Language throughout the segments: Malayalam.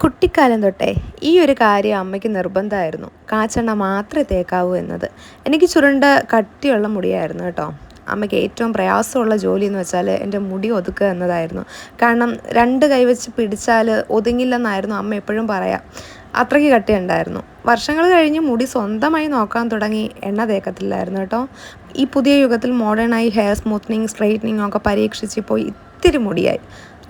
കുട്ടിക്കാലം തൊട്ടേ ഈ ഒരു കാര്യം അമ്മയ്ക്ക് നിർബന്ധമായിരുന്നു. കാച്ചെണ്ണ മാത്രമേ തേക്കാവൂ എന്നത്. എനിക്ക് ചുരുണ്ട കട്ടിയുള്ള മുടിയായിരുന്നു കേട്ടോ. അമ്മയ്ക്ക് ഏറ്റവും പ്രയാസമുള്ള ജോലി എന്ന് വെച്ചാൽ എൻ്റെ മുടി ഒതുക്കുക എന്നതായിരുന്നു. കാരണം 2 കൈ വെച്ച് പിടിച്ചാൽ ഒതുങ്ങില്ലെന്നായിരുന്നു അമ്മ എപ്പോഴും പറയാം. അത്രയ്ക്ക് കട്ടിയുണ്ടായിരുന്നു. വർഷങ്ങൾ കഴിഞ്ഞ് മുടി സ്വന്തമായി നോക്കാൻ തുടങ്ങി, എണ്ണ തേക്കത്തില്ലായിരുന്നു കേട്ടോ. ഈ പുതിയ യുഗത്തിൽ മോഡേണായി ഹെയർ സ്മൂത്തനിങ്, സ്ട്രെയിറ്റനിങ് ഒക്കെ പരീക്ഷിച്ചിപ്പോൾ ഇത്തിരി മുടിയായി.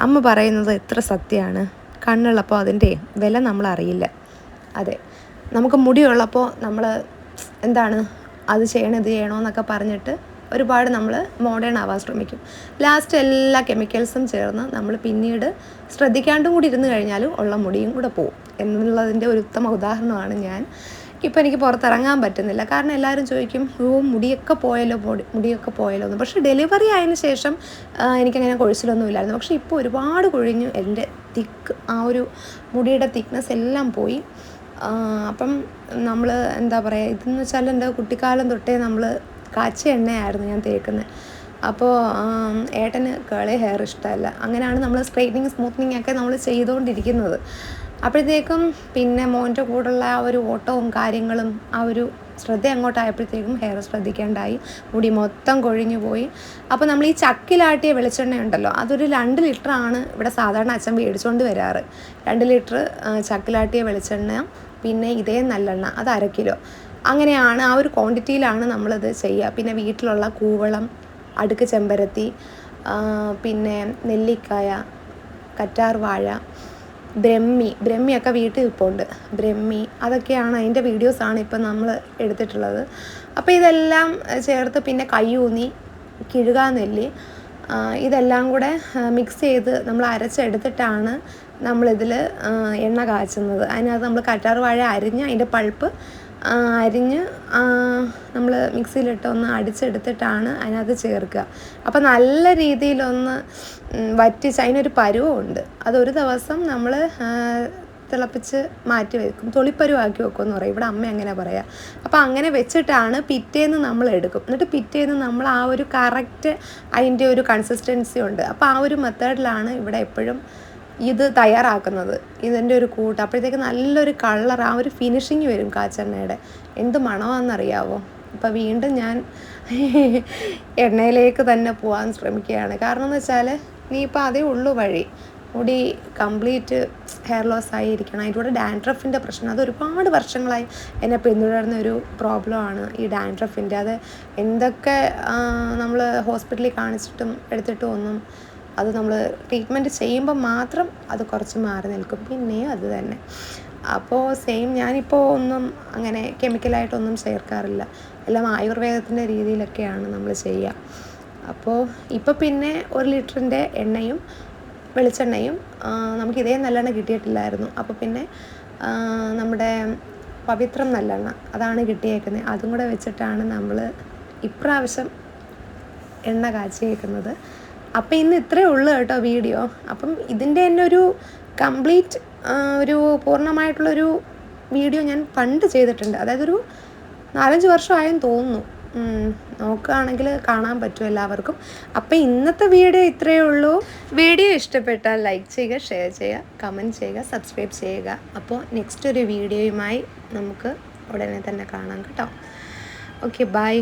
അമ്മ പറയുന്നത് എത്ര സത്യമാണ്. കണ്ണുള്ളപ്പോൾ അതിൻ്റെ വില നമ്മളറിയില്ല. അതെ, നമുക്ക് മുടിയുള്ളപ്പോൾ നമ്മൾ എന്താണ് അത് ചെയ്യണം ഇത് ചെയ്യണമെന്നൊക്കെ പറഞ്ഞിട്ട് ഒരുപാട് നമ്മൾ മോഡേൺ ആവാൻ ശ്രമിക്കും. ലാസ്റ്റ് എല്ലാ കെമിക്കൽസും ചേർന്ന് നമ്മൾ പിന്നീട് ശ്രദ്ധിക്കാണ്ടും കൂടി ഇരുന്ന് കഴിഞ്ഞാലും ഉള്ള മുടിയും കൂടെ പോവും എന്നുള്ളതിൻ്റെ ഒരു ഉത്തമ ഉദാഹരണമാണ് ഞാൻ. ഇപ്പോൾ എനിക്ക് പുറത്തിറങ്ങാൻ പറ്റുന്നില്ല. കാരണം എല്ലാവരും ചോദിക്കും, മുടിയൊക്കെ പോയല്ലോ മുടിയൊക്കെ പോയല്ലോ എന്ന്. പക്ഷേ ഡെലിവറി ആയതിന് ശേഷം എനിക്കങ്ങനെ കൊഴിച്ചിലൊന്നും ഇല്ലായിരുന്നു. പക്ഷേ ഇപ്പോൾ ഒരുപാട് കൊഴിഞ്ഞു. എൻ്റെ ആ ഒരു മുടിയുടെ തിക്നെസ് എല്ലാം പോയി. അപ്പം നമ്മൾ എന്താ പറയുക, ഇതെന്ന് വെച്ചാൽ എൻ്റെ കുട്ടിക്കാലം തൊട്ടേ നമ്മൾ കാച്ചിയ എണ്ണയായിരുന്നു ഞാൻ തേക്കുന്നത്. അപ്പോൾ ഏട്ടന് കേളി ഹെയർ ഇഷ്ടമല്ല. അങ്ങനെയാണ് നമ്മൾ സ്ട്രെയിറ്റനിങ് സ്മൂത്തനിങ് ഒക്കെ നമ്മൾ ചെയ്തുകൊണ്ടിരിക്കുന്നത്. അപ്പോഴത്തേക്കും പിന്നെ മോൻ്റെ കൂടെയുള്ള ആ ഒരു ഓട്ടവും കാര്യങ്ങളും ആ ഒരു ശ്രദ്ധ അങ്ങോട്ടായപ്പോഴത്തേക്കും ഹെയർ ശ്രദ്ധിക്കേണ്ടായി. മുടി മൊത്തം കൊഴിഞ്ഞു പോയി. അപ്പോൾ നമ്മൾ ഈ ചക്കിലാട്ടിയ വെളിച്ചെണ്ണ ഉണ്ടല്ലോ, അതൊരു 2 ലിറ്ററാണ് ഇവിടെ സാധാരണ അച്ഛൻ മേടിച്ചുകൊണ്ട് വരാറ്. 2 ലിറ്റർ ചക്കിലാട്ടിയ വെളിച്ചെണ്ണ, പിന്നെ ഇതേ നല്ലെണ്ണ, അത് 1/2 കിലോ. അങ്ങനെയാണ് ആ ഒരു ക്വാണ്ടിറ്റിയിലാണ് നമ്മളത് ചെയ്യുക. പിന്നെ വീട്ടിലുള്ള കൂവളം, അടുക്ക് ചെമ്പരത്തി, പിന്നെ നെല്ലിക്കായ, കറ്റാർ വാഴ, ബ്രഹ്മിയൊക്കെ വീട്ടിൽ ഇപ്പോൾ ഉണ്ട്. ബ്രഹ്മി അതൊക്കെയാണ്, അതിൻ്റെ വീഡിയോസാണ് ഇപ്പം നമ്മൾ എടുത്തിട്ടുള്ളത്. അപ്പോൾ ഇതെല്ലാം ചേർത്ത് പിന്നെ കയ്യൂന്നി, കിഴുകാനെല്ലി, ഇതെല്ലാം കൂടെ മിക്സ് ചെയ്ത് നമ്മൾ അരച്ചെടുത്തിട്ടാണ് നമ്മളിതിൽ എണ്ണ കാച്ചുന്നത്. അതിനകത്ത് നമ്മൾ കറ്റാർ വാഴ അരിഞ്ഞ് അതിൻ്റെ പൾപ്പ് അരിഞ്ഞ് നമ്മൾ മിക്സിയിലിട്ട് ഒന്ന് അടിച്ചെടുത്തിട്ടാണ് അതിനകത്ത് ചേർക്കുക. അപ്പോൾ നല്ല രീതിയിലൊന്ന് വറ്റിച്ച് അതിനൊരു പരുവമുണ്ട്. അതൊരു ദിവസം നമ്മൾ തിളപ്പിച്ച് മാറ്റി വെക്കും. തൊളിപ്പരുവാക്കി വെക്കുമെന്ന് പറയും ഇവിടെ അമ്മ അങ്ങനെ പറയാം. അപ്പോൾ അങ്ങനെ വെച്ചിട്ടാണ് പിറ്റേന്ന് നമ്മൾ എടുക്കും. എന്നിട്ട് പിറ്റേന്ന് നമ്മൾ ആ ഒരു കറക്റ്റ് അതിൻ്റെ ഒരു കൺസിസ്റ്റൻസി ഉണ്ട്. അപ്പോൾ ആ ഒരു മെത്തേഡിലാണ് ഇവിടെ എപ്പോഴും ഇത് തയ്യാറാക്കുന്നത്. ഇതിൻ്റെ ഒരു കൂട്ട് അപ്പോഴത്തേക്ക് നല്ലൊരു കളർ, ആ ഒരു ഫിനിഷിങ് വരും കാച്ചെണ്ണയുടെ. എന്ത് മണമാണെന്നറിയാവോ. ഇപ്പോൾ വീണ്ടും ഞാൻ എണ്ണയിലേക്ക് തന്നെ പോകാൻ ശ്രമിക്കുകയാണ്. കാരണം എന്ന് വെച്ചാൽ ഇനിയിപ്പോൾ അതേ ഉള്ളൂ വഴി. മുടി കംപ്ലീറ്റ് ഹെയർ ലോസ് ആയിരിക്കണം. അതിൻ്റെ കൂടെ ഡാൻഡ്രഫിൻ്റെ പ്രശ്നം, അത് ഒരുപാട് വർഷങ്ങളായി എന്നെ പിന്തുടരുന്ന ഒരു പ്രോബ്ലമാണ് ഈ ഡാൻഡ്രഫിൻ്റെ. അത് എന്തൊക്കെ നമ്മൾ ഹോസ്പിറ്റലിൽ കാണിച്ചിട്ടും എടുത്തിട്ടും ഒന്നും, അത് നമ്മൾ ട്രീറ്റ്മെൻറ്റ് ചെയ്യുമ്പോൾ മാത്രം അത് കുറച്ച് മാറി നിൽക്കും. പിന്നെയും അത് തന്നെ. അപ്പോൾ ഞാനിപ്പോൾ ഒന്നും അങ്ങനെ കെമിക്കലായിട്ടൊന്നും ചേർക്കാറില്ല. എല്ലാം ആയുർവേദത്തിൻ്റെ രീതിയിലൊക്കെയാണ് നമ്മൾ ചെയ്യുക. അപ്പോൾ ഇപ്പോൾ പിന്നെ 1 ലിറ്ററിൻ്റെ എണ്ണയും വെളിച്ചെണ്ണയും നമുക്ക് ഇതേ നല്ലെണ്ണ കിട്ടിയിട്ടില്ലായിരുന്നു. അപ്പോൾ പിന്നെ നമ്മുടെ പവിത്രം നല്ലെണ്ണ അതാണ് കിട്ടിയേക്കുന്നത്. അതും കൂടെ വെച്ചിട്ടാണ് നമ്മൾ ഇപ്രാവശ്യം എണ്ണ കാച്ചിയേക്കുന്നത്. അപ്പോൾ ഇന്ന് ഇത്രയേ ഉള്ളൂ കേട്ടോ വീഡിയോ. അപ്പം ഇതിൻ്റെ തന്നെ ഒരു കംപ്ലീറ്റ് ഒരു പൂർണ്ണമായിട്ടുള്ളൊരു വീഡിയോ ഞാൻ പണ്ട് ചെയ്തിട്ടുണ്ട്. അതായത് ഒരു 4-5 വർഷമായെന്ന് തോന്നുന്നു. നോക്കുകയാണെങ്കിൽ കാണാൻ പറ്റും എല്ലാവർക്കും. അപ്പോൾ ഇന്നത്തെ വീഡിയോ ഇത്രയേ ഉള്ളൂ. വീഡിയോ ഇഷ്ടപ്പെട്ടാൽ ലൈക്ക് ചെയ്യുക, ഷെയർ ചെയ്യുക, കമൻറ്റ് ചെയ്യുക, സബ്സ്ക്രൈബ് ചെയ്യുക. അപ്പോൾ നെക്സ്റ്റ് ഒരു വീഡിയോയുമായി നമുക്ക് ഉടനെ തന്നെ കാണാം കേട്ടോ. Okay, by.